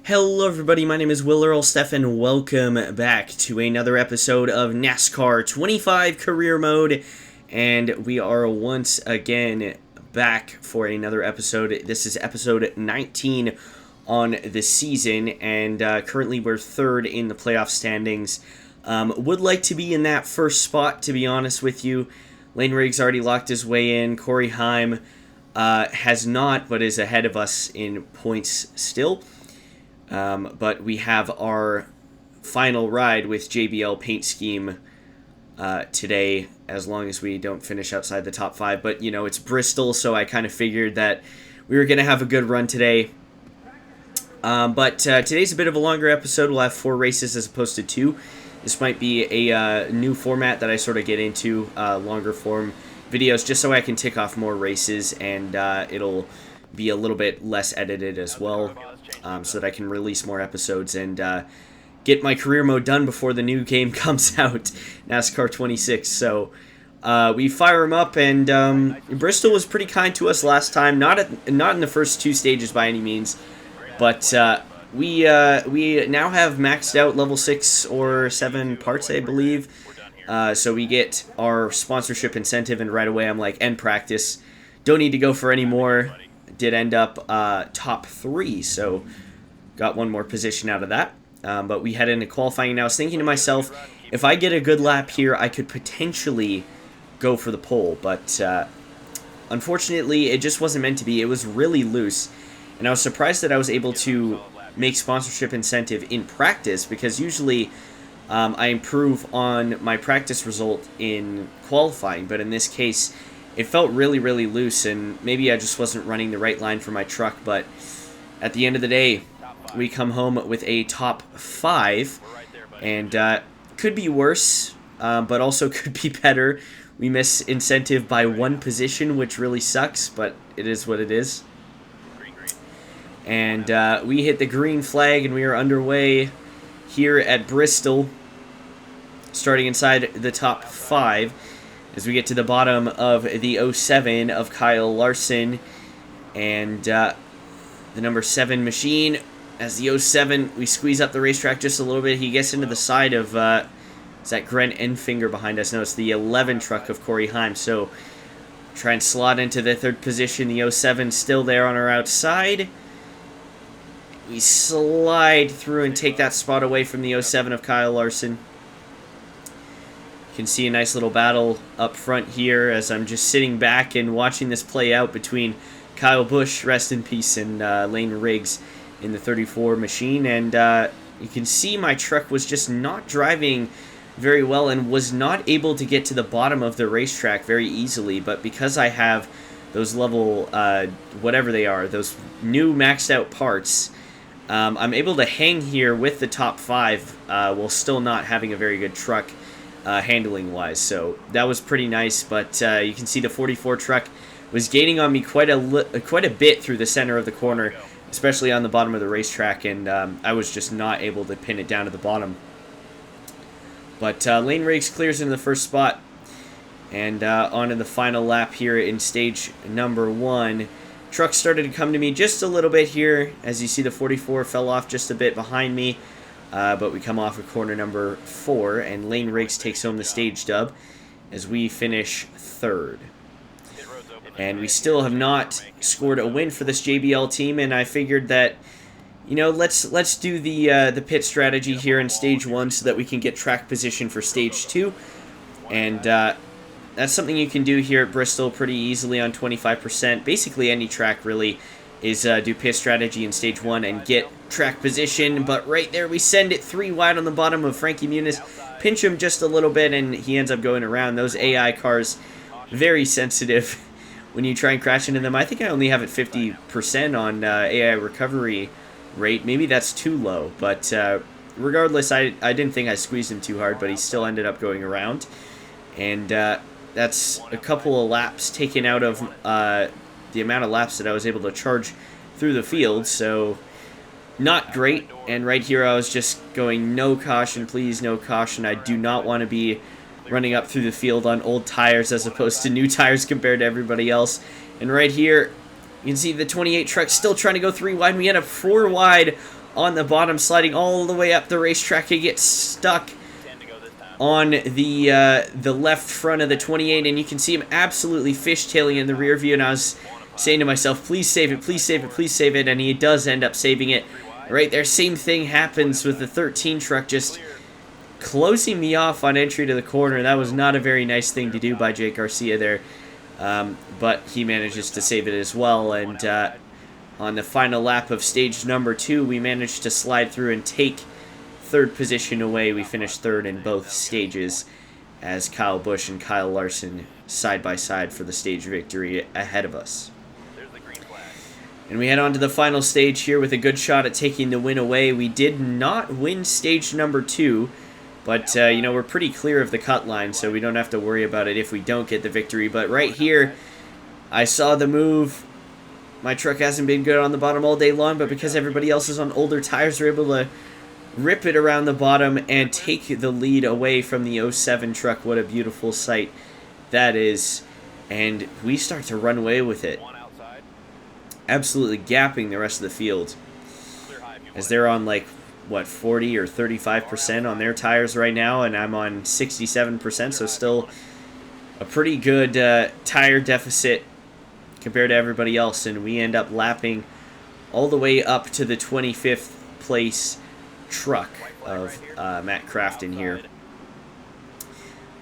Hello everybody, my name is Will Earl Steff and welcome back to another episode of NASCAR 25 Career Mode, and we are once again back for another episode. This is episode 19 on the season, and currently we're third in the playoff standings. Would like to be in that first spot, to be honest with you. Lane Riggs already locked his way in. Corey Heim has not, but is ahead of us in points still. But we have our final ride with JBL Paint Scheme today, as long as we don't finish outside the top 5. But, you know, it's Bristol, so I kind of figured that we were going to have a good run today. But today's a bit of a longer episode. We'll have 4 races as opposed to 2. This might be a new format that I sort of get into, longer form videos, just so I can tick off more races, and it'll be a little bit less edited as well, so that I can release more episodes and get my career mode done before the new game comes out, NASCAR 26. So we fire them up, and Bristol was pretty kind to us last time. Not in the first 2 stages by any means, but we now have maxed out level 6 or 7 parts, I believe. So we get our sponsorship incentive, and right away I'm like, end practice. Don't need to go for any more. Did end up top 3, so got one more position out of that. But we head into qualifying, and I was thinking to myself, if I get a good lap here, I could potentially go for the pole. But unfortunately, it just wasn't meant to be. It was really loose, and I was surprised that I was able to make sponsorship incentive in practice, because usually I improve on my practice result in qualifying, but in this case it felt really, really loose, and maybe I just wasn't running the right line for my truck. But at the end of the day, we come home with a top 5, and could be worse, but also could be better. We miss incentive by 1 position, which really sucks, but it is what it is. And we hit the green flag, and we are underway here at Bristol, starting inside the top 5. As we get to the bottom of the 07 of Kyle Larson, and the number 7 machine. As the 07, we squeeze up the racetrack just a little bit. He gets into the side of, is that Grant Enfinger behind us? No, it's the 11 truck of Corey Heim. So try and slot into the 3rd position. The 07 still there on our outside. We slide through and take that spot away from the 07 of Kyle Larson. You can see a nice little battle up front here as I'm just sitting back and watching this play out between Kyle Busch, rest in peace, and Lane Riggs in the 34 machine. And you can see my truck was just not driving very well and was not able to get to the bottom of the racetrack very easily. But because I have those level, whatever they are, those new maxed out parts, I'm able to hang here with the top 5 while still not having a very good truck handling wise. So that was pretty nice. But you can see the 44 truck was gaining on me quite a bit through the center of the corner, especially on the bottom of the racetrack, and I was just not able to pin it down to the bottom. But Lane Riggs clears into the first spot, and on to the final lap here in stage number 1. Truck started to come to me just a little bit here. As you see, the 44 fell off just a bit behind me. But we come off of corner number 4, and Lane Riggs takes home the stage dub as we finish 3rd. And we still have not scored a win for this JBL team, and I figured that, you know, let's do the pit strategy here in stage 1 so that we can get track position for stage 2. And that's something you can do here at Bristol pretty easily on 25%. Basically any track really is do pit strategy in stage 1 and get track position. But right there we send it 3 wide on the bottom of Frankie Muniz, pinch him just a little bit, and he ends up going around. Those AI cars, very sensitive when you try and crash into them. I think I only have it 50% on AI recovery rate. Maybe that's too low, but regardless, I didn't think I squeezed him too hard, but he still ended up going around. And that's a couple of laps taken out of the amount of laps that I was able to charge through the field, so not great. And right here I was just going, no caution, please, no caution. I do not want to be running up through the field on old tires as opposed to new tires compared to everybody else. And right here, you can see the 28 truck still trying to go 3 wide. We end up 4 wide on the bottom, sliding all the way up the racetrack. He gets stuck on the left front of the 28, and you can see him absolutely fishtailing in the rear view, and I was saying to myself, please save it, please save it, please save it, and he does end up saving it. Right there, same thing happens with the 13 truck, just closing me off on entry to the corner. That was not a very nice thing to do by Jake Garcia there, but he manages to save it as well, and on the final lap of stage number 2, we managed to slide through and take third position away. We finished third in both stages as Kyle Busch and Kyle Larson side by side for the stage victory ahead of us. And we head on to the final stage here with a good shot at taking the win away. We did not win stage number 2, but you know, we're pretty clear of the cut line, so we don't have to worry about it if we don't get the victory. But right here, I saw the move. My truck hasn't been good on the bottom all day long, but because everybody else is on older tires, we're able to rip it around the bottom and take the lead away from the 07 truck. What a beautiful sight that is. And we start to run away with it, absolutely gapping the rest of the field, as they're on like, what, 40 or 35% on their tires right now, and I'm on 67%, so still a pretty good tire deficit compared to everybody else, and we end up lapping all the way up to the 25th place truck of Matt Crafton here.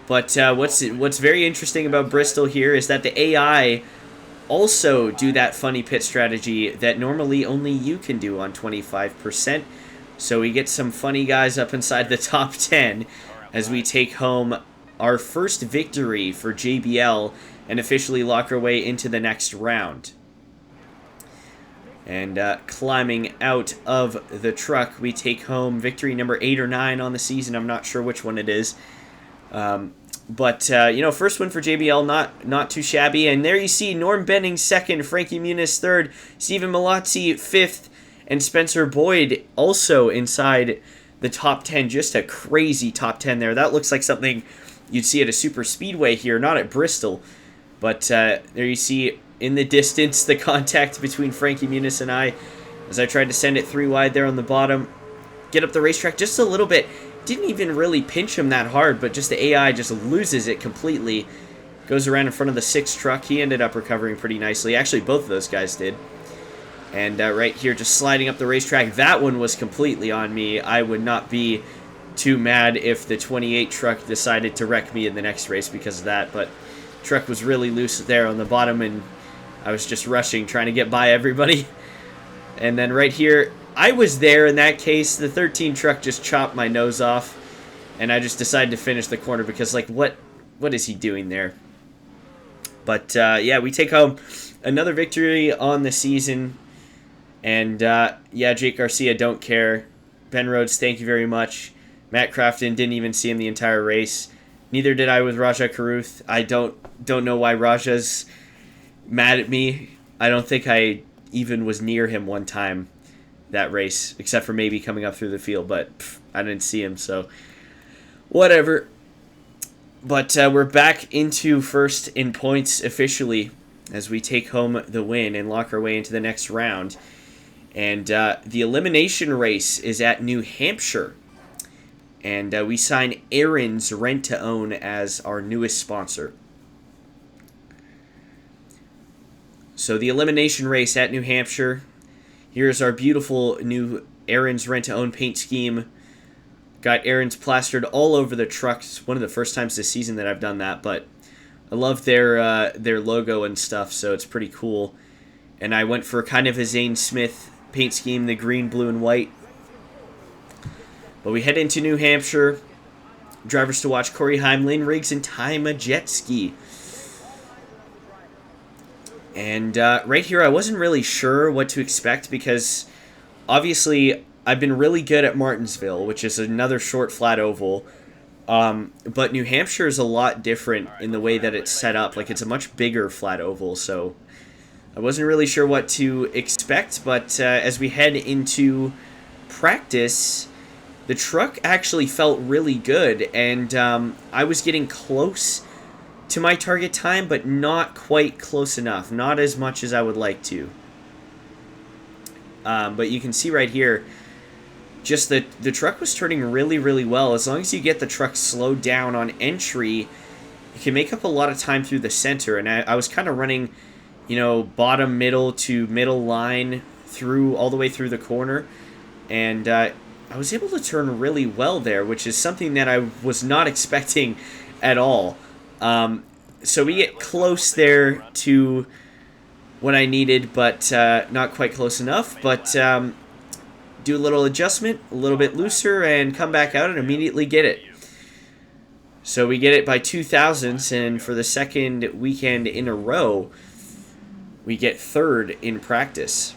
But what's very interesting about Bristol here is that the AI also do that funny pit strategy that normally only you can do on 25%. So we get some funny guys up inside the top 10 as we take home our first victory for JBL and officially lock our way into the next round. And climbing out of the truck, we take home victory number 8 or 9 on the season. I'm not sure which one it is. But you know, first win for JBL, not too shabby. And there you see Norm Benning second, Frankie Muniz third, Stephen Malazzi fifth, and Spencer Boyd also inside the top 10. Just a crazy top 10 there. That looks like something you'd see at a super speedway here, not at Bristol. But there you see in the distance the contact between Frankie Muniz and I as I tried to send it 3 wide there on the bottom. Get up the racetrack just a little bit. Didn't even really pinch him that hard, but just the AI just loses it completely. Goes around in front of the 6th truck. He ended up recovering pretty nicely. Actually, both of those guys did. And right here, just sliding up the racetrack. That one was completely on me. I would not be too mad if the 28 truck decided to wreck me in the next race because of that, but truck was really loose there on the bottom, and I was just rushing, trying to get by everybody. And then right here, I was there in that case. The 13 truck just chopped my nose off, and I just decided to finish the corner because, like, what is he doing there? But, yeah, we take home another victory on the season. And, yeah, Jake Garcia, don't care. Ben Rhodes, thank you very much. Matt Crafton, didn't even see him the entire race. Neither did I with Raja Karuth. I don't know why Raja's mad at me. I don't think I even was near him one time that race, except for maybe coming up through the field, but I didn't see him, so whatever. But we're back into first in points officially as we take home the win and lock our way into the next round. And the elimination race is at New Hampshire. And we sign Aaron's Rent to Own as our newest sponsor. So the elimination race at New Hampshire. Here's our beautiful new Aaron's Rent to Own paint scheme. Got Aaron's plastered all over the trucks. One of the first times this season that I've done that, but I love their logo and stuff, so it's pretty cool. And I went for kind of a Zane Smith paint scheme, the green, blue, and white. But we head into New Hampshire. Drivers to watch: Corey Heim, Lynn Riggs, and Ty Majetski. And right here, I wasn't really sure what to expect because obviously I've been really good at Martinsville, which is another short flat oval. But New Hampshire is a lot different in the way that it's set up. Like, it's a much bigger flat oval, so I wasn't really sure what to expect. But as we head into practice, the truck actually felt really good, and I was getting close to my target time, but not quite close enough. Not as much as I would like to. But you can see right here, just the truck was turning really, really well. As long as you get the truck slowed down on entry, you can make up a lot of time through the center. And I was kind of running, bottom, middle to middle line through all the way through the corner. And I was able to turn really well there, which is something that I was not expecting at all. So we get close there to what I needed, but not quite close enough. But do a little adjustment, a little bit looser, and come back out and immediately get it. So we get it by 2 thousandths, and for the second weekend in a row, we get third in practice.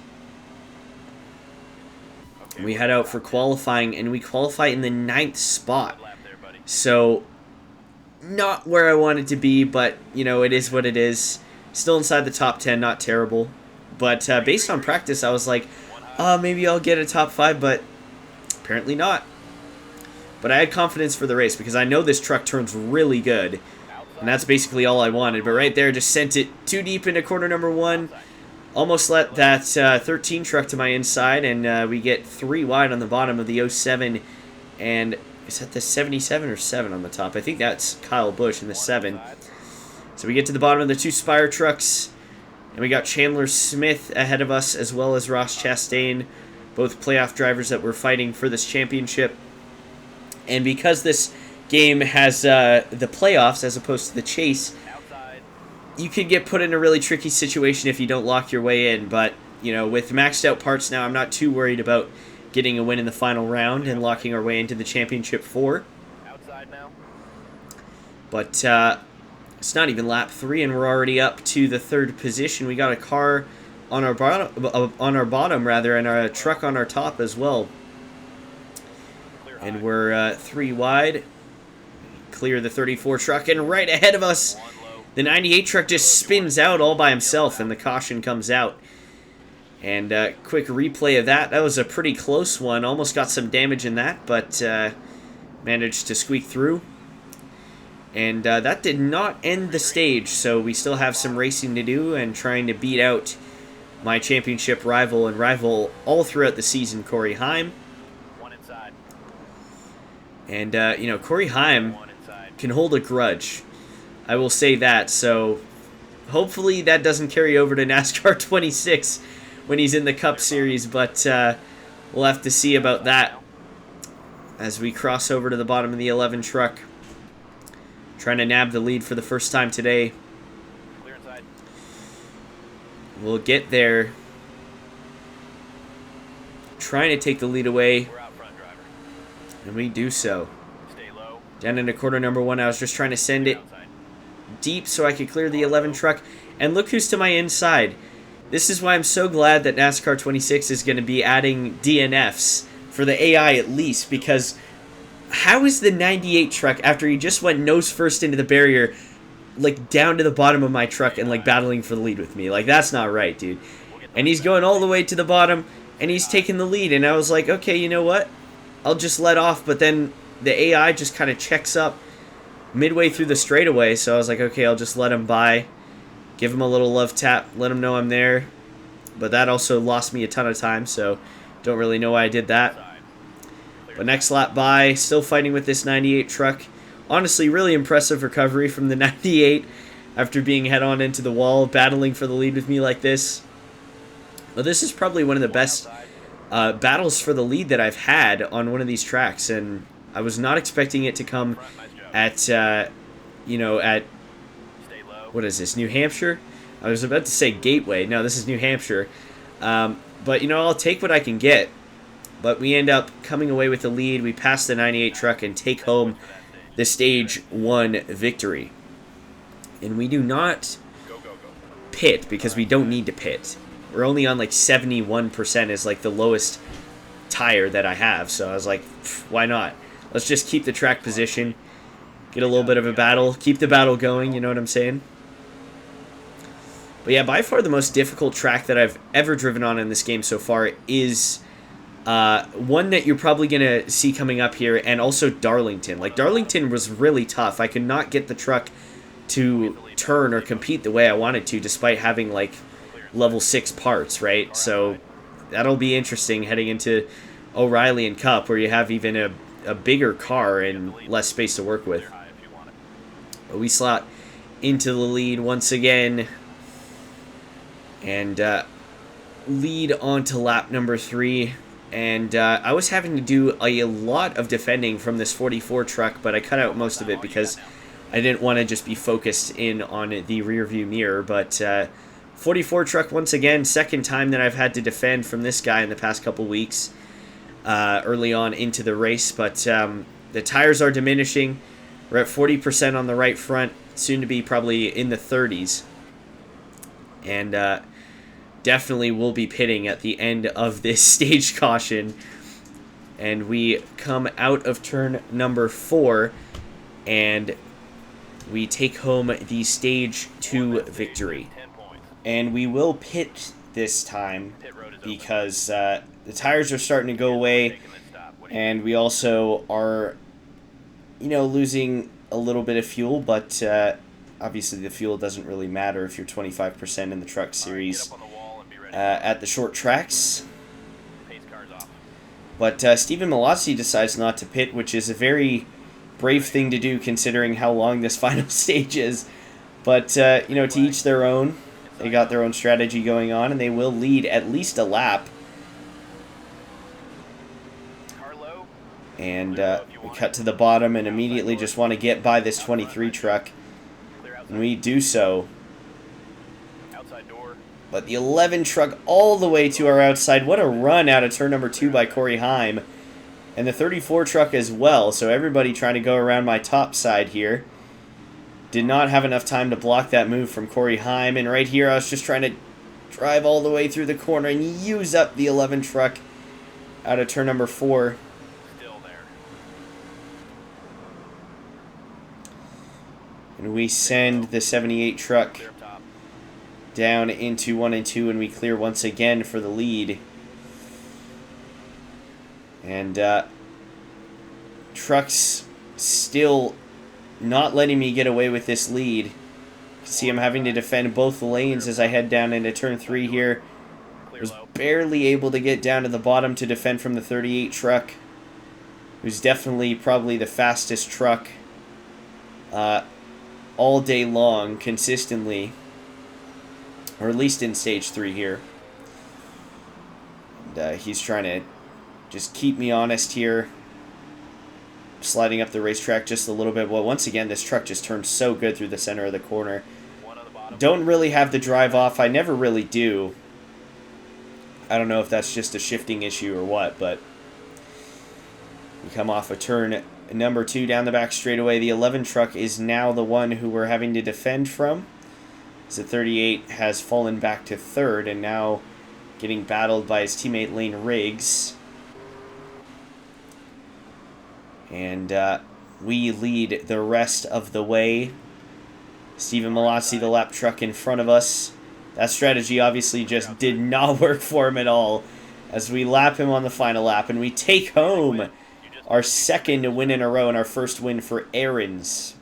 We head out for qualifying, and we qualify in the 9th spot. So, not where I wanted to be, but, it is what it is. Still inside the top 10, not terrible. But based on practice, I was like, maybe I'll get a top 5, but apparently not. But I had confidence for the race, because I know this truck turns really good. And that's basically all I wanted. But right there, just sent it too deep into corner number 1. Almost let that 13 truck to my inside, and we get 3 wide on the bottom of the 07. And is that the 77 or 7 on the top? I think that's Kyle Busch in the 7. So we get to the bottom of the 2 Spire trucks, and we got Chandler Smith ahead of us, as well as Ross Chastain, both playoff drivers that were fighting for this championship. And because this game has the playoffs as opposed to the chase, you could get put in a really tricky situation if you don't lock your way in. But, with maxed out parts now, I'm not too worried about getting a win in the final round and locking our way into the championship 4. But it's not even lap 3, and we're already up to the 3rd position. We got a car on our bottom, and a truck on our top as well. And we're 3 wide. Clear the 34 truck, and right ahead of us, the 98 truck just spins out all by himself, and the caution comes out. And quick replay of that. That was a pretty close one. Almost got some damage in that, but managed to squeak through. And that did not end the stage, so we still have some racing to do and trying to beat out my championship rival and rival all throughout the season, Corey Heim. And, Corey Heim can hold a grudge. I will say that, so hopefully that doesn't carry over to NASCAR 26 when he's in the Cup Series, but we'll have to see about that as we cross over to the bottom of the 11 truck. Trying to nab the lead for the first time today. We'll get there. Trying to take the lead away. And we do so. Down into corner number 1, I was just trying to send it deep so I could clear the 11 truck. And look who's to my inside. This is why I'm so glad that NASCAR 26 is going to be adding DNFs for the AI at least, because how is the 98 truck, after he just went nose first into the barrier, down to the bottom of my truck and battling for the lead with me? That's not right, dude. And he's going all the way to the bottom, and he's taking the lead. And I was like, okay, you know what? I'll just let off. But then the AI just kind of checks up midway through the straightaway. So I was like, okay, I'll just let him by. Give him a little love tap. Let him know I'm there. But that also lost me a ton of time, so don't really know why I did that. But next lap by, still fighting with this 98 truck. Honestly, really impressive recovery from the 98 after being head-on into the wall, battling for the lead with me like this. Well, this is probably one of the best battles for the lead that I've had on one of these tracks, and I was not expecting it to come at, what is this, New Hampshire? I was about to say Gateway. No, this is New Hampshire. But, I'll take what I can get. But we end up coming away with the lead. We pass the 98 truck and take home the Stage 1 victory. And we do not pit because we don't need to pit. We're only on 71% is the lowest tire that I have. So I was like, why not? Let's just keep the track position. Get a little bit of a battle. Keep the battle going, you know what I'm saying? But yeah, by far the most difficult track that I've ever driven on in this game so far is one that you're probably going to see coming up here, and also Darlington. Darlington was really tough. I could not get the truck to turn or compete the way I wanted to, despite having level 6 parts, right? So that'll be interesting heading into O'Reilly and Cup, where you have even a bigger car and less space to work with. But we slot into the lead once again, and lead on to lap number 3. And I was having to do a lot of defending from this 44 truck, but I cut out most of it because I didn't want to just be focused in on the rear view mirror. But 44 truck once again, second time that I've had to defend from this guy in the past couple weeks early on into the race. But the tires are diminishing. We're at 40% on the right front, soon to be probably in the 30s. And definitely will be pitting at the end of this stage caution. And we come out of turn number 4, and we take home the stage 2 victory. And we will pit this time because the tires are starting to go away, and we also are, losing a little bit of fuel, but obviously the fuel doesn't really matter if you're 25% in the truck series at the short tracks. But Stephen Malazzi decides not to pit, which is a very brave thing to do considering how long this final stage is. But, to each their own. They got their own strategy going on, and they will lead at least a lap. And we cut to the bottom and immediately just want to get by this 23 truck. And we do so. But the 11 truck all the way to our outside. What a run out of turn number 2 by Corey Heim. And the 34 truck as well. So everybody trying to go around my top side here. Did not have enough time to block that move from Corey Heim. And right here I was just trying to drive all the way through the corner and use up the 11 truck out of turn number 4. And we send the 78 truck down into 1 and 2, and we clear once again for the lead. And trucks still not letting me get away with this lead. You can see I'm having to defend both lanes as I head down into turn 3 here. Was barely able to get down to the bottom to defend from the 38 truck, who's definitely probably the fastest truck all day long, consistently. Or at least in stage 3 here. And he's trying to just keep me honest here. Sliding up the racetrack just a little bit. Well, once again, this truck just turned so good through the center of the corner. Don't really have the drive off. I never really do. I don't know if that's just a shifting issue or what, but we come off a turn number 2 down the back straightaway. The 11 truck is now the one who we're having to defend from. The 38 has fallen back to 3rd and now getting battled by his teammate Lane Riggs. And we lead the rest of the way. Stephen Malazzi, the lap truck in front of us. That strategy obviously just did not work for him at all, as we lap him on the final lap, and we take home our second win in a row and our first win for Aaron's.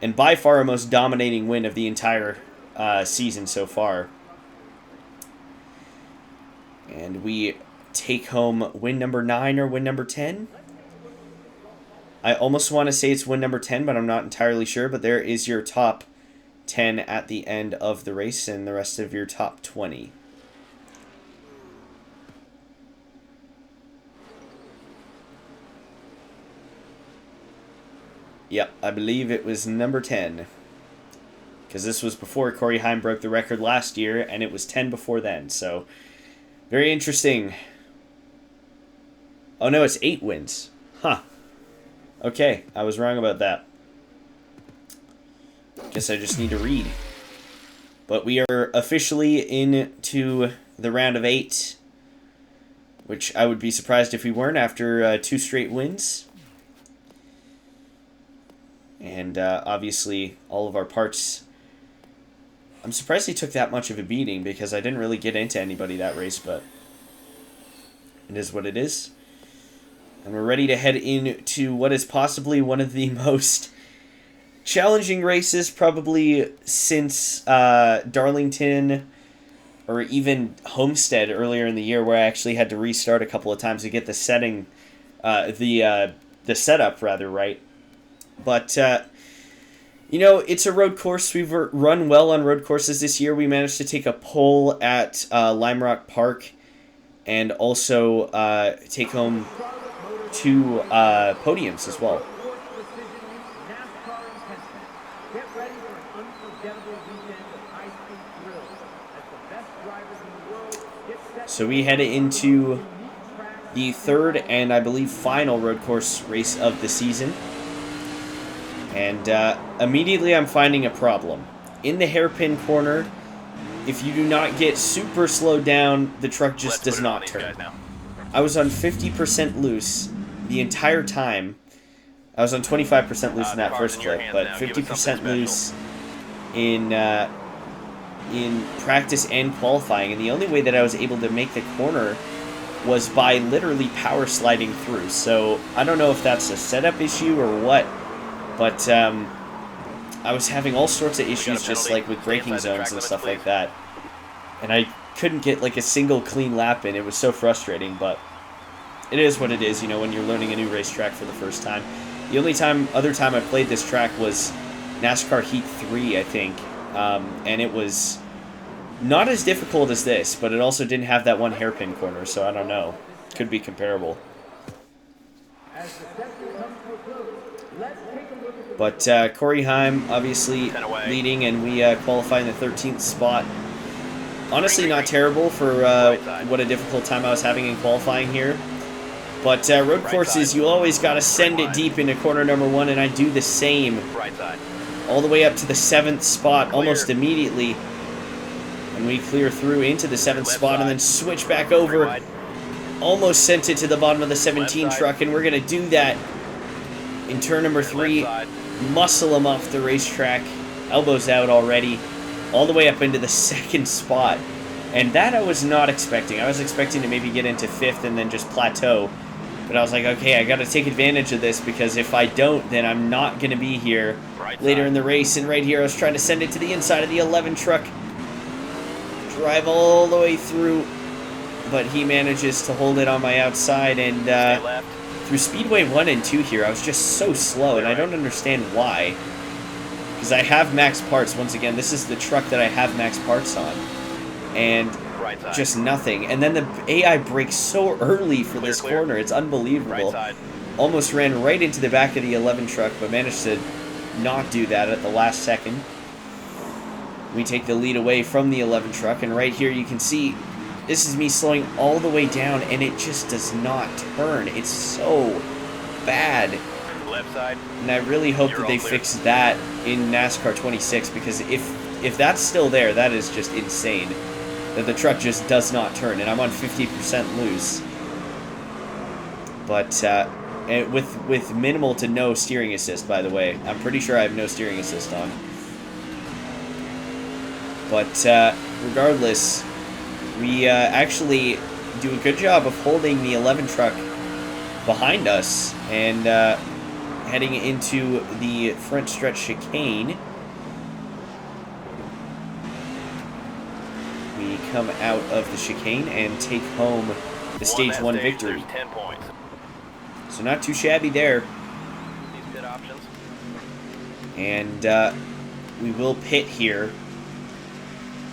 And by far our most dominating win of the entire season so far. And we take home win number 9 or win number 10. I almost want to say it's win number 10, but I'm not entirely sure. But there is your top 10 at the end of the race and the rest of your top 20. Yep, I believe it was number 10. Because this was before Corey Heim broke the record last year, and it was 10 before then. So, very interesting. Oh no, it's 8 wins. Huh. Okay, I was wrong about that. Guess I just need to read. But we are officially into the round of 8, which I would be surprised if we weren't after 2 straight wins. And obviously, all of our parts... I'm surprised he took that much of a beating, because I didn't really get into anybody that race, but it is what it is. And we're ready to head into what is possibly one of the most challenging races probably since Darlington or even Homestead earlier in the year, where I actually had to restart a couple of times to get the setting, the setup rather right. But you know, it's a road course. We've run well on road courses this year. We managed to take a pole at Lime Rock Park, and also take home 2 podiums as well. So we head into the 3rd and I believe final road course race of the season. And immediately I'm finding a problem. In the hairpin corner, if you do not get super slowed down, the truck just does not turn. I was on 50% loose the entire time. I was on 25% loose in that first clip, but 50% loose in practice and qualifying. And the only way that I was able to make the corner was by literally power sliding through. So I don't know if that's a setup issue or what, but I was having all sorts of issues just like with braking zones and stuff like that. And I couldn't get like a single clean lap in. It was so frustrating, but it is what it is, you know, when you're learning a new racetrack for the first time. The only other time I played this track was NASCAR Heat 3, I think. And it was not as difficult as this, but it also didn't have that one hairpin corner, so I don't know. Could be comparable. But Corey Heim obviously leading, and we qualify in the 13th spot. Honestly, not terrible for what a difficult time I was having in qualifying here. But road courses, you always got to send it deep into corner number 1, and I do the same. All the way up to the 7th spot almost immediately. And we clear through into the 7th spot and then switch back over. Almost sent it to the bottom of the 17 truck, and we're going to do that in turn number 3. Muscle him off the racetrack. Elbows out already. All the way up into the 2nd spot. And that I was not expecting. I was expecting to maybe get into 5th and then just plateau. But I was like, okay, I got to take advantage of this, because if I don't, then I'm not going to be here later in the race. And right here, I was trying to send it to the inside of the 11 truck. Drive all the way through. But he manages to hold it on my outside. And through Speedway 1 and 2 here, I was just so slow. And I don't understand why. Because I have max parts. Once again, this is the truck that I have max parts on. And just nothing. And then the AI brakes so early for this corner. It's unbelievable. Almost ran right into the back of the 11 truck, but managed to not do that at the last second. We take the lead away from the 11 truck, and right here you can see this is me slowing all the way down, and it just does not turn. It's so bad. Left side. And I really hope that they fix that in NASCAR 26, because if that's still there, that is just insane. That the truck just does not turn, and I'm on 50% loose. But with minimal to no steering assist, by the way. I'm pretty sure I have no steering assist on. But regardless, we actually do a good job of holding the 11 truck behind us and heading into the front stretch chicane. We come out of the chicane and take home the Stage 1 victory. 10 points. So not too shabby there. These pit options. And we will pit here.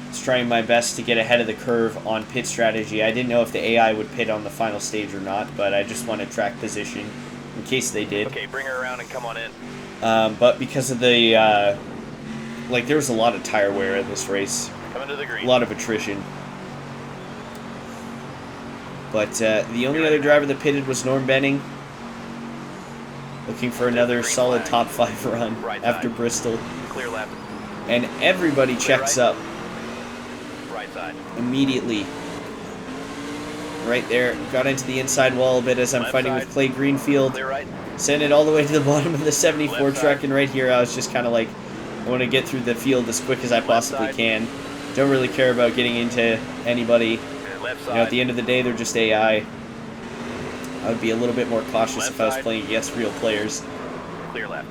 Just trying my best to get ahead of the curve on pit strategy. I didn't know if the AI would pit on the final stage or not, but I just wanted track position in case they did. Okay, bring her around and come on in. But because of the, there was a lot of tire wear in this race. Coming to the green. A lot of attrition. But the only other driver that pitted was Norm Benning. Looking for another solid top 5 run after Bristol. Clear left. And everybody checks up Right side. immediately. Right there. Got into the inside wall a bit as I'm fighting with Clay Greenfield. Clear right. Sent it all the way to the bottom of the 74 Left truck. side. And right here I was just kind of like, I want to get through the field as quick as I possibly can. Don't really care about getting into anybody. Left side. You know, at the end of the day, they're just AI. I would be a little bit more cautious if I was playing against real players. Clear left.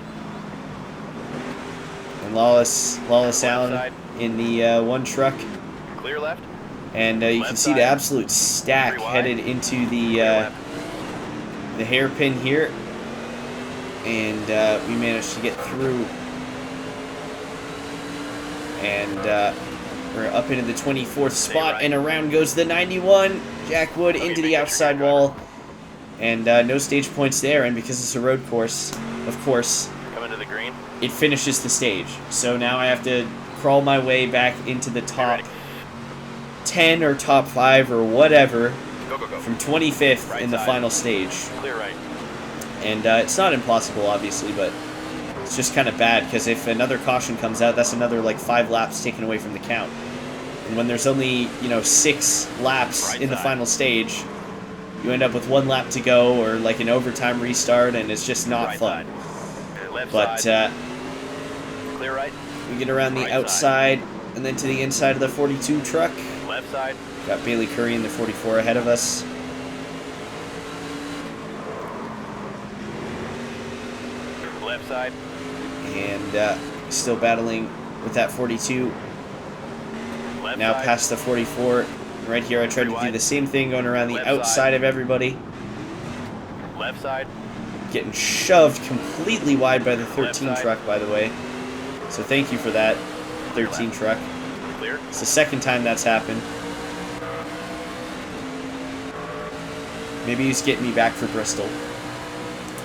And Lawless Allen in the one truck. Clear left. And you can see the absolute stack headed into the hairpin here. And we managed to get through. And we're up into the 24th spot. And around goes the 91. Jack Wood into the outside wall. And no stage points there. And because it's a road course, of course, Coming to the green. it finishes the stage. So now I have to crawl my way back into the top 10 or top 5 or whatever Go, go, go. from 25th Right in the side. final stage. Clear right. And it's not impossible, obviously, but it's just kind of bad because if another caution comes out, that's another like 5 laps taken away from the count. And when there's only 6 laps Right in the side. final stage, you end up with 1 lap to go or like an overtime restart, and it's just not Right fun. side. Left But side. Clear right. we get around the Right outside and then to the inside of the 42 truck. Left side. Got Bailey Curry in the 44 ahead of us. Left side. And still battling with that 42. Left Now side. past the 44. Right here I tried to do the same thing, going around the Left outside side. of everybody. Left side. Getting shoved completely wide by the Left 13 side. truck, by the way. So thank you for that, 13 left. truck. Clear. It's the second time that's happened. Maybe he's getting me back for Bristol.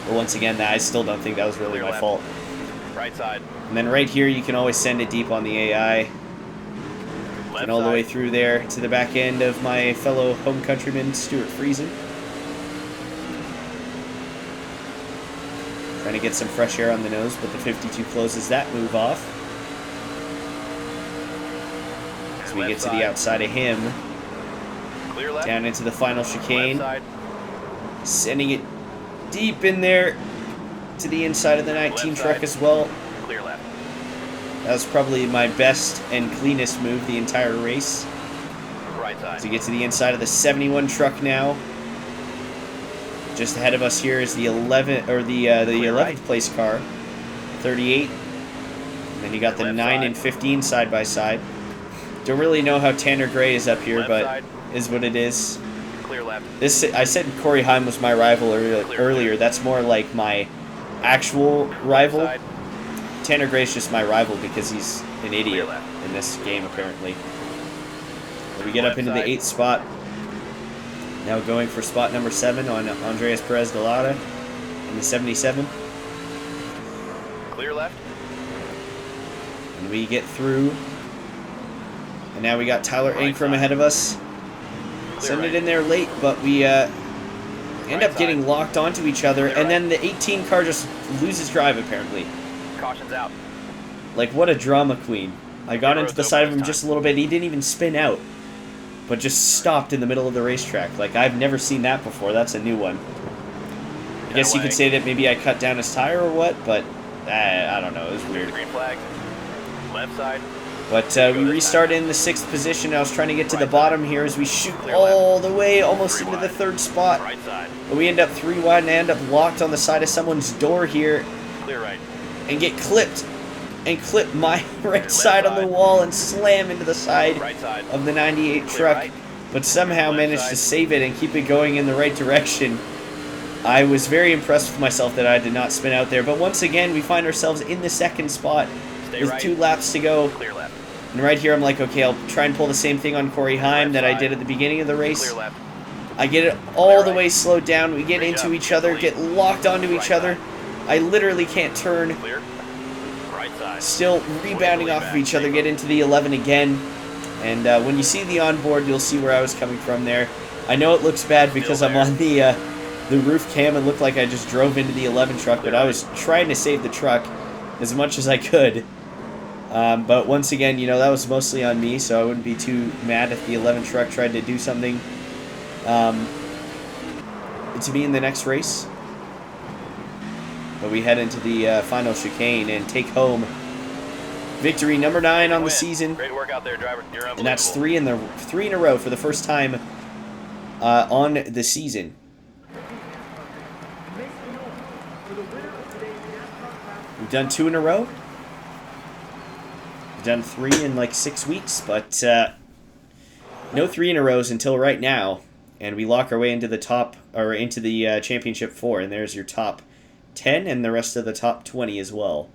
But once again, I still don't think that was really Clear my left. fault. Right side. And then right here, you can always send it deep on the AI. Left And all the side. way through there to the back end of my fellow home countryman, Stuart Friesen. Trying to get some fresh air on the nose, but the 52 closes that move off. As we Left get to side. the outside of him, Clear left. down into the final chicane. Left side. Sending it deep in there to the inside of the 19 Left truck side. as well. Clear left. That was probably my best and cleanest move the entire race. Right side. As we get to the inside of the 71 truck now. Just ahead of us here is the 11 or the 11th right. place car, 38. And then you got the Left 9 side. and 15 side by side. Don't really know how Tanner Gray is up here, Left but side. is what it is. Clear left. This I said Corey Heim was my rival earlier. That's more like my actual rival. Left side. Tanner Gray's just my rival because he's an idiot left. in this game, apparently. But we get Left up into side. the 8th spot. Now going for spot number 7 on Andreas Perez de Lara in the 77. Clear left. And we get through. And now we got Tyler Right Ankrum side. ahead of us. Send right. it in there late, but we end Right up getting side. locked onto each other. Clear And right. then the 18 car just loses drive, apparently. Caution's out. Like, what a drama queen. I got The into the road's side of open him this just a little bit. He didn't even spin out, but just stopped in the middle of the racetrack. Like, I've never seen that before. That's a new one. I guess you away. could say that maybe I cut down his tire or what, but I don't know. It was weird. Green flag. Left side. But we restart in the 6th position. I was trying to get to the Right bottom here as we shoot Clear all the way almost 3 into the wide. 3rd spot. Right side. But we end up 3 wide and end up locked on the side of someone's door here Clear right. and get clipped. And clip my right side on the side. wall and slam into the side Right side. of the 98 Clear truck, right. but somehow Left managed side. to save it and keep it going in the right direction. I was very impressed with myself that I did not spin out there, but once again, we find ourselves in the 2nd spot Stay with right. 2 laps to go. Clear left. And right here, I'm like, okay, I'll try and pull the same thing on Corey Heim Left that I side. did at the beginning of the race. Clear left. I get it all Clear the right. way slowed down. We get Reach into up, each get other, the lead. get locked onto each Right other. side. I literally can't turn. Clear. Right side. Still rebounding off of each other, get into the 11 again. And when you see the onboard, you'll see where I was coming from there. I know it looks bad because I'm there. on the roof cam. It looked like I just drove into the 11 truck, but I was trying to save the truck as much as I could. But once again, that was mostly on me, so I wouldn't be too mad if the 11 truck tried to do something to me in the next race. But we head into the final chicane and take home victory number 9 on the Win. season. Great work out there, driver. You're And that's unbelievable. three in a row for the first time on the season. We've done 2 in a row. We've done 3 in like 6 weeks, but No 3 in a rows until right now, and we lock our way into the top, or into the championship 4, and there's your top 10 and the rest of the top 20 as well.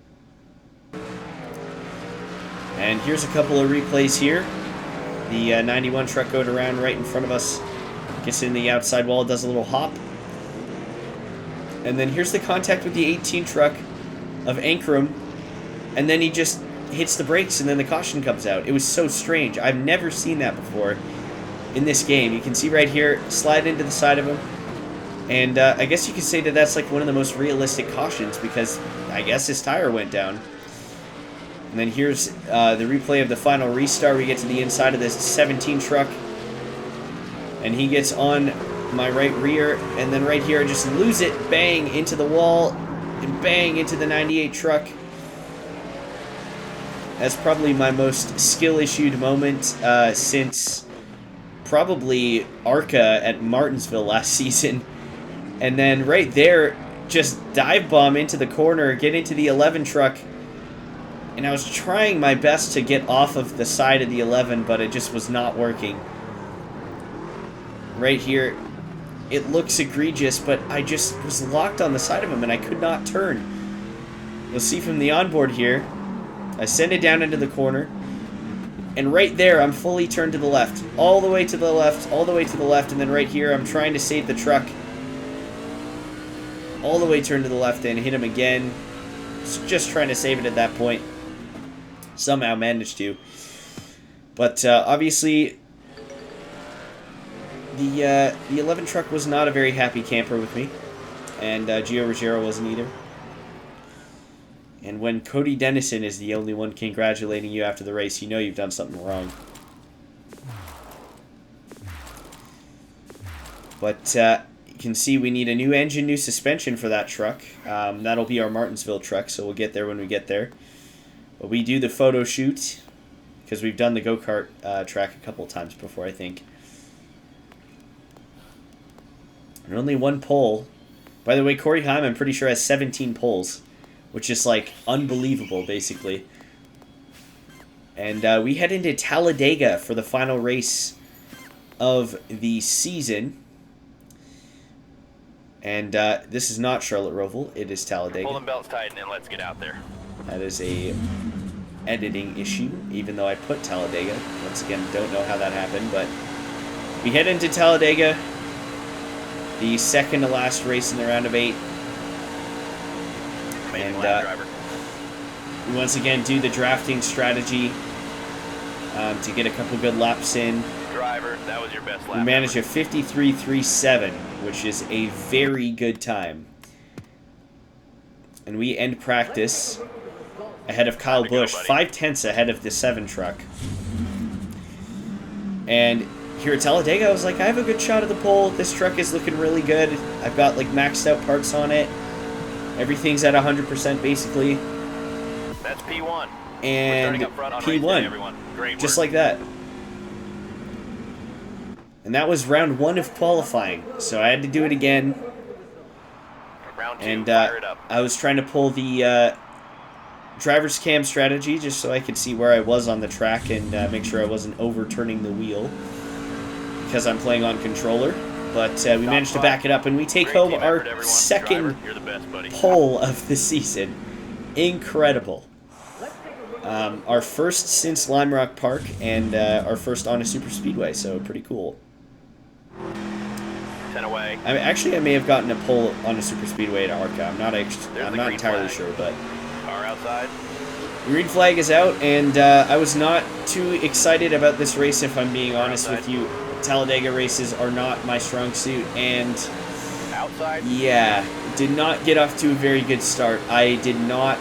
And here's a couple of replays here. The 91 truck going around right in front of us, gets in the outside wall, does a little hop. And then here's the contact with the 18 truck of Ankrum, and then he just hits the brakes and then the caution comes out. It was so strange. I've never seen that before in this game. You can see right here, slide into the side of him. And I guess you could say that that's like one of the most realistic cautions because I guess his tire went down. And then here's the replay of the final restart. We get to the inside of this 17 truck. And he gets on my right rear. And then right here, I just lose it. Bang into the wall. And bang into the 98 truck. That's probably my most skill-issued moment since probably ARCA at Martinsville last season. And then right there, just dive bomb into the corner, get into the 11 truck. And I was trying my best to get off of the side of the 11, but it just was not working. Right here, it looks egregious, but I just was locked on the side of him and I could not turn. You'll see from the onboard here, I send it down into the corner. And right there, I'm fully turned to the left. All the way to the left, all the way to the left. And then right here, I'm trying to save the truck. All the way turned to the left and hit him again. Just trying to save it at that point. Somehow managed to. But obviously, the 11 truck was not a very happy camper with me. And Gio Ruggiero wasn't either. And when Cody Dennison is the only one congratulating you after the race, you know you've done something wrong. But you can see we need a new engine, new suspension for that truck. That'll be our Martinsville truck, so we'll get there when we get there. But we do the photo shoot, because we've done the go-kart track a couple times before, I think. And only one pole. By the way, Corey Heim, I'm pretty sure, has 17 poles. Which is, like, unbelievable, basically. And we head into Talladega for the final race of the season. And this is not Charlotte Roval. It is Talladega. Pull them belts tight and let's get out there. That is a editing issue, even though I put Talladega. Once again, don't know how that happened, but we head into Talladega. The second to last race in the round of 8. And we once again do the drafting strategy to get a couple good laps in. Driver, that was your best lap. We managed a 53.37, which is a very good time. And we end practice ahead of Kyle Busch, 5/10 ahead of the 7 truck. And here at Talladega, I was like, I have a good shot at the pole. This truck is looking really good. I've got like maxed out parts on it. Everything's at 100% basically. That's P1. And up front on P1. Everyone. Great just work. like that. And that was round 1 of qualifying. So I had to do it again. Round 2, and fire it up. I was trying to pull the driver's cam strategy just so I could see where I was on the track and make sure I wasn't overturning the wheel. Because I'm playing on controller. But we managed to back it up, and we take home our second pole of the season. Incredible. Our first since Lime Rock Park, and our first on a super speedway, so pretty cool. 10 away. I may have gotten a pole on a super speedway at ARCA. I'm not entirely sure, but Car outside. the green flag is out, and I was not too excited about this race, if I'm being honest with you. Talladega races are not my strong suit, and outside. Yeah, did not get off to a very good start. I did not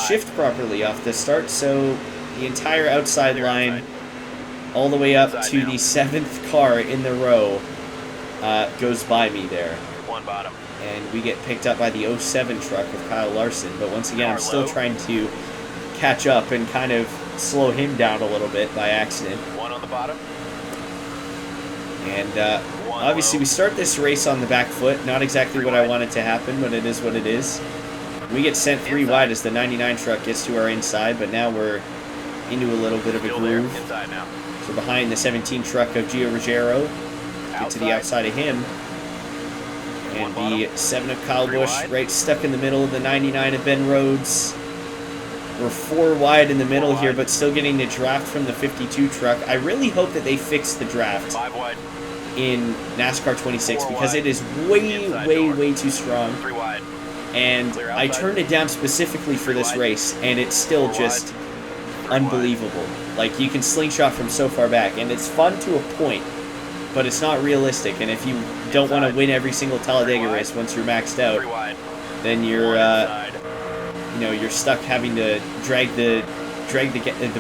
shift properly off the start, so the entire outside line, all the way up to the 7th car in the row, goes by me there. One bottom. And we get picked up by the 07 truck of Kyle Larson, but once again, I'm still trying to catch up and kind of slow him down a little bit by accident. One on the bottom. And obviously we start this race on the back foot. Not exactly what I wanted to happen, but it is what it is. We get sent 3 wide as the 99 truck gets to our inside, but now we're into a little bit of a groove. So behind the 17 truck of Gio Ruggiero. Get to the outside of him. And the 7 of Kyle Busch right stuck in the middle of the 99 of Ben Rhodes. We're 4 wide in the middle here, but still getting the draft from the 52 truck. I really hope that they fix the draft in NASCAR 26 because it is way too strong. And I turned it down specifically for this race, and it's still just unbelievable. Like, you can slingshot from so far back, and it's fun to a point, but it's not realistic. And if you don't want to win every single Talladega race once you're maxed out, then you're you know, you're stuck having to drag the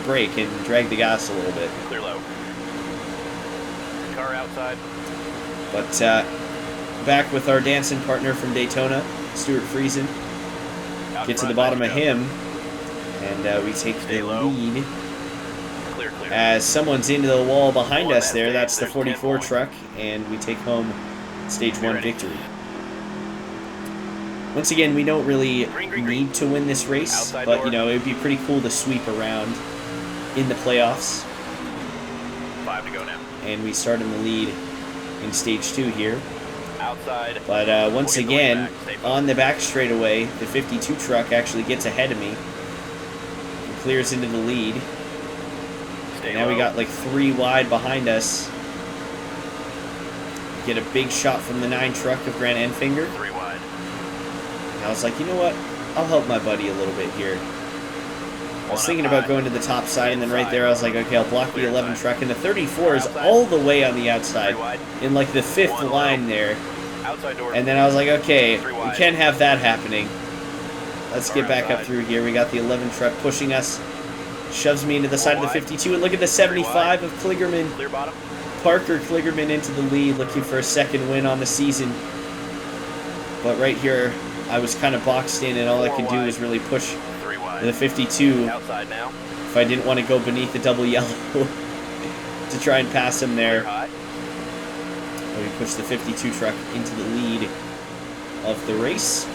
brake and drag the gas a little bit. Clear low. Car outside. But back with our dancing partner from Daytona, Stuart Friesen. Get to the bottom of him, and we take the lead. Clear. As someone's into the wall behind us there, that's the 44 truck, and we take home stage 1 victory. Once again, we don't really need to win this race, but, you know, it would be pretty cool to sweep around in the playoffs. 5 to go now. And we start in the lead in stage 2 here. Outside. But once again, on the back straightaway, the 52 truck actually gets ahead of me and clears into the lead. And now we got like 3 wide behind us. Get a big shot from the 9 truck of Grant Enfinger. 3 wide. I was like, you know what? I'll help my buddy a little bit here. I was thinking about going to the top side, and then right there I was like, okay, I'll block the 11 truck. And the 34 is all the way on the outside, in like the 5th line there. And then I was like, okay, we can't have that happening. Let's get back up through here. We got the 11 truck pushing us. Shoves me into the side of the 52. And look at the 75 of Kligerman. Parker Kligerman into the lead, looking for a 2nd win on the season. But right here, I was kind of boxed in, and all I could do was really push the 52 if I didn't want to go beneath the double yellow to try and pass him there. We push the 52 truck into the lead of the race.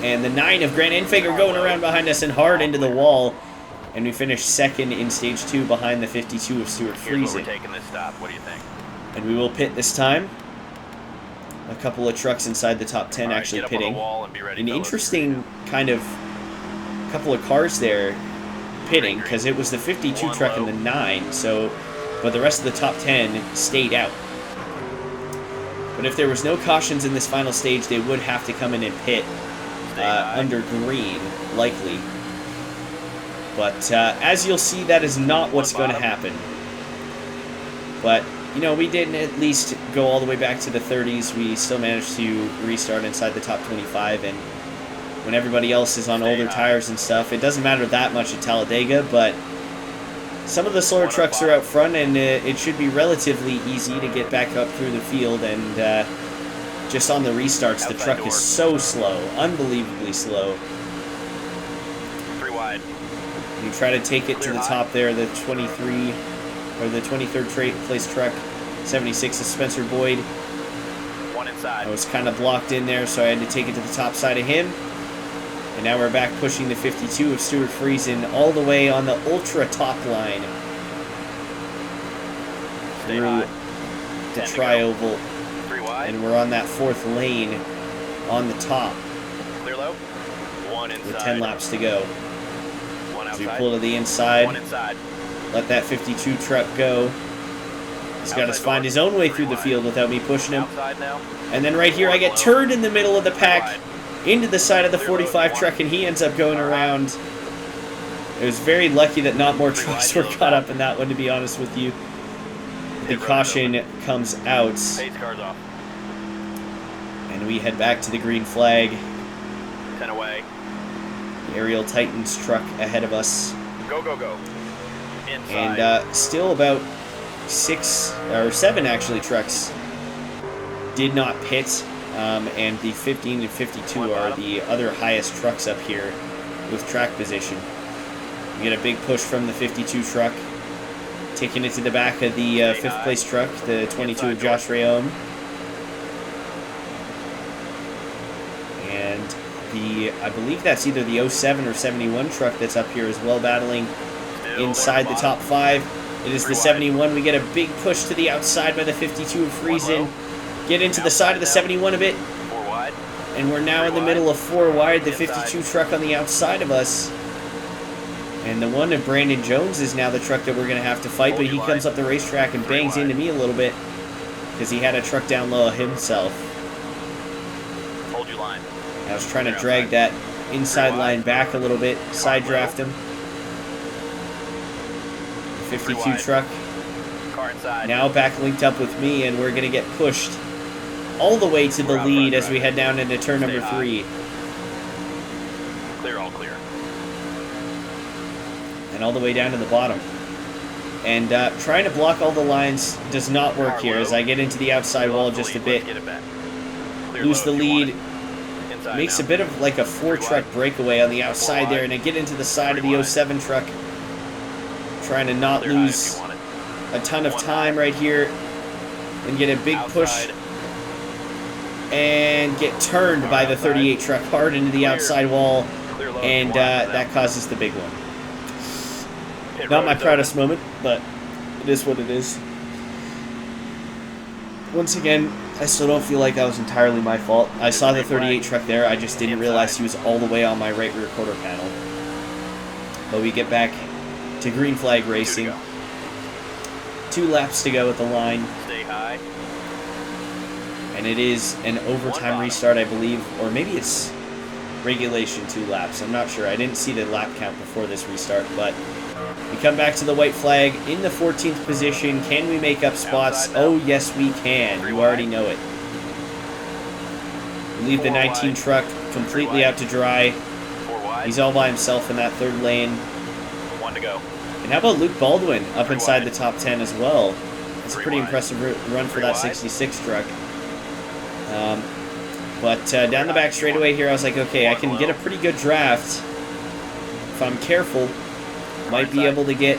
And the 9 of Grant Enfinger going around behind us and hard into the wall. And we finish 2nd in stage 2 behind the 52 of Stuart Friesen. What do you think? And we will pit this time. A couple of trucks inside the top 10 actually pitting. An interesting kind of couple of cars there pitting, because it was the 52 truck and the 9, so, but the rest of the top 10 stayed out. But if there was no cautions in this final stage, they would have to come in and pit under green, likely. But as you'll see, that is not what's going to happen. But you know, we didn't at least go all the way back to the 30s. We still managed to restart inside the top 25, and when everybody else is on older tires and stuff, it doesn't matter that much at Talladega, but some of the slower trucks are out front, and it should be relatively easy to get back up through the field, and just on the restarts, the truck is so slow, unbelievably slow. 3 wide. You try to take it to the top there, the 23... or the 23rd place truck, 76 of Spencer Boyd. 1 inside. I was kind of blocked in there, so I had to take it to the top side of him. And now we're back pushing the 52 of Stuart Friesen all the way on the ultra top line. Through the tri-oval. 3 wide. And we're on that 4th lane on the top. Clear low. 1 inside. With 10 laps to go. 1 outside. As we pull to the inside. 1 inside. Let that 52 truck go. He's got to find his own way through the field without me pushing him. And then right here, I get turned in the middle of the pack into the side of the 45 truck, and he ends up going around. It was very lucky that not more trucks were caught up in that one, to be honest with you. The caution comes out. And we head back to the green flag. 10 away. The Aerial Titans truck ahead of us. Go, go, go. Inside. And still about 6 or 7 actually trucks did not pit, and the 15 and 52 are the other highest trucks up here with track position. We get a big push from the 52 truck, taking it to the back of the 5th place truck, the 22 of Josh Rayom. And I believe that's either the 07 or 71 truck that's up here as well, battling inside the top 5. It is 3 the wide. 71. We get a big push to the outside by the 52 of Friesen. Get into the side of the 71 a bit. 4 wide. And we're now 3 in the wide. middle of 4 wide. The Inside. 52 truck on the outside of us. And the one of Brandon Jones is now the truck that we're going to have to fight. But he comes up the racetrack and 3 bangs wide. into me a little bit. Because he had a truck down low himself. Hold your line. I was trying to You're drag outside. that inside 3 wide. line back a little bit. Side low. draft him. 3 52 wide. truck. Car inside. Now back linked up with me, and we're going to get pushed all the way to the We're out lead front, as we head down into turn Stay number high. 3. Clear, all clear. And all the way down to the bottom. And trying to block all the lines does not work Car here low. as I get into the outside Clear wall off the just a lead. bit. Let's get it back. Clear Lose low the if you want lead. it. Inside Makes now. a bit of like a 4-truck wide. breakaway on the outside there, wide. and I get into the side of 3 the wide. 07 truck. Trying to not Clear high if lose you want it. a ton of 1 time right here. And get a big push. Outside. And get turned by the 38 truck hard into the Clear. outside wall. Clear low if And you want it. that causes the big one. Pit Not road my is proudest open. moment, but it is what it is. Once again, I still don't feel like that was entirely my fault. I saw the 38 truck there, I just didn't realize he was all the way on my right rear quarter panel. But we get back to green flag 2 to racing. go. 2 laps to go at the line, Stay high. and it is an overtime bottom. restart, I believe, or maybe it's regulation 2 laps. I'm not sure. I didn't see the lap count before this restart, but we come back to the white flag in the 14th position. Can we make up spots? Outside now. Oh, yes, we can. 3 You wide. already know it. We leave the 4 19 wide. truck completely 3 wide. out to dry. 4 wide. He's all by himself in that 3rd lane. 1 to go. And how about Luke Baldwin up 3 inside wide. the top 10 as well? That's a 3 pretty wide. impressive run for 3 that wide. 66 truck. But down the back straightaway here, I was like, okay, I can get a pretty good draft. If I'm careful, might be able to get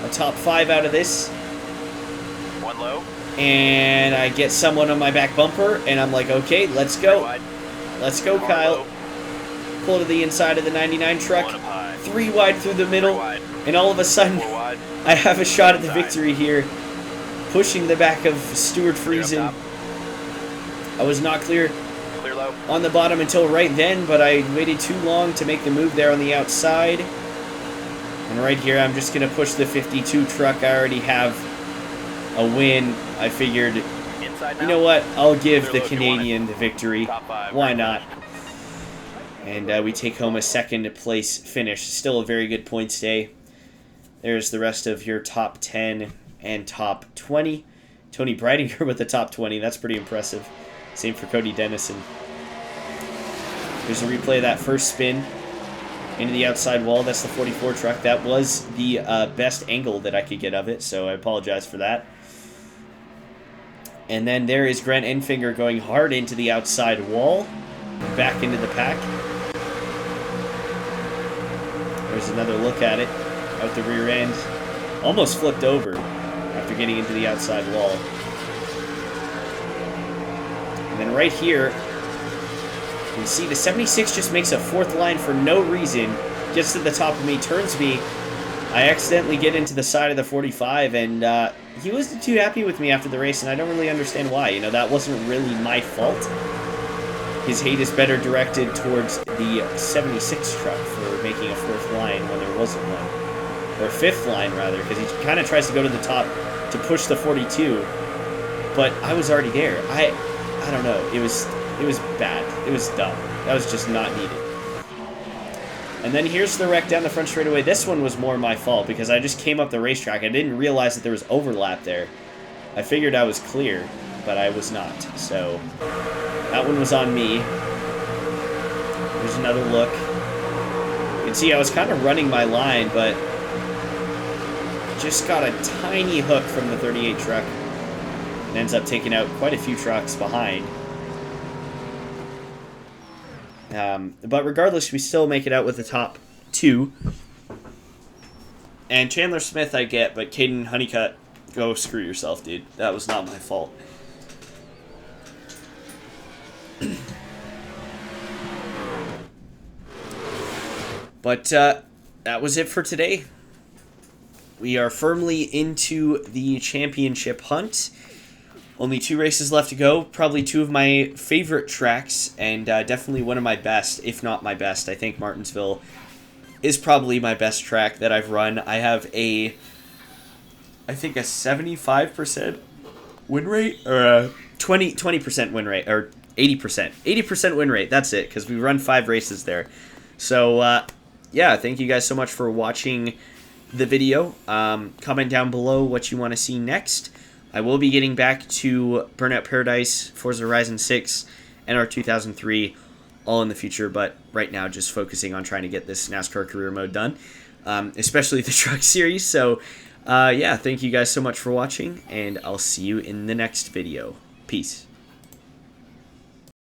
a top 5 out of this. 1 low. And I get someone on my back bumper, and I'm like, okay, let's 3 go. wide. Let's go, Car Kyle. low. Pull to the inside of the 99 truck. 1 up high. 3 wide through the 3 middle. wide. And all of a sudden, 4 wide. I have a shot at the Inside. victory here. Pushing the back of Stuart Clear up Friesen. top. I was not clear Clear low. on the bottom until right then, but I waited too long to make the move there on the outside. And right here, I'm just going to push the 52 truck. I already have a win. I figured, Inside now. you know what? I'll give Clear the low if you want Canadian the victory. Top 5. Why not? And we take home a 2nd place finish. Still a very good points day. There's the rest of your top 10 and top 20. Tony Breidinger with the top 20. That's pretty impressive. Same for Cody Dennison. Here's a replay of that first spin into the outside wall. That's the 44 truck. That was the best angle that I could get of it, so I apologize for that. And then there is Grant Enfinger going hard into the outside wall. Back into the pack. There's another look at it. Out the rear end. Almost flipped over after getting into the outside wall. And then right here, you can see the 76 just makes a 4th line for no reason. Gets to the top of me, turns me. I accidentally get into the side of the 45, and he wasn't too happy with me after the race, and I don't really understand why. You know, that wasn't really my fault. His hate is better directed towards the 76 truck for making a 4th line when there wasn't one. Or 5th line, rather, because he kind of tries to go to the top to push the 42. But I was already there. I don't know. It was bad. It was dumb. That was just not needed. And then here's the wreck down the front straightaway. This one was more my fault because I just came up the racetrack. I didn't realize that there was overlap there. I figured I was clear, but I was not. So that one was on me. Here's another look. You can see I was kind of running my line, but just got a tiny hook from the 38 truck and ends up taking out quite a few trucks behind. But regardless, we still make it out with the top 2. And Chandler Smith I get, but Caden Honeycutt, go screw yourself, dude. That was not my fault. But that was it for today. we are firmly into the championship hunt. Only 2 races left to go. Probably 2 of my favorite tracks, and definitely one of my best, if not my best. I think Martinsville is probably my best track that I've run. I have I think a 75% win rate, or a 20% win rate, or 80%. 80% win rate, that's it, because we run 5 races there. So, yeah, thank you guys so much for watching the video. Comment down below what you want to see next. I will be getting back to Burnout Paradise, Forza Horizon 6, and our 2003 all in the future, but right now just focusing on trying to get this NASCAR career mode done, especially the truck series. So, yeah, thank you guys so much for watching, and I'll see you in the next video. Peace.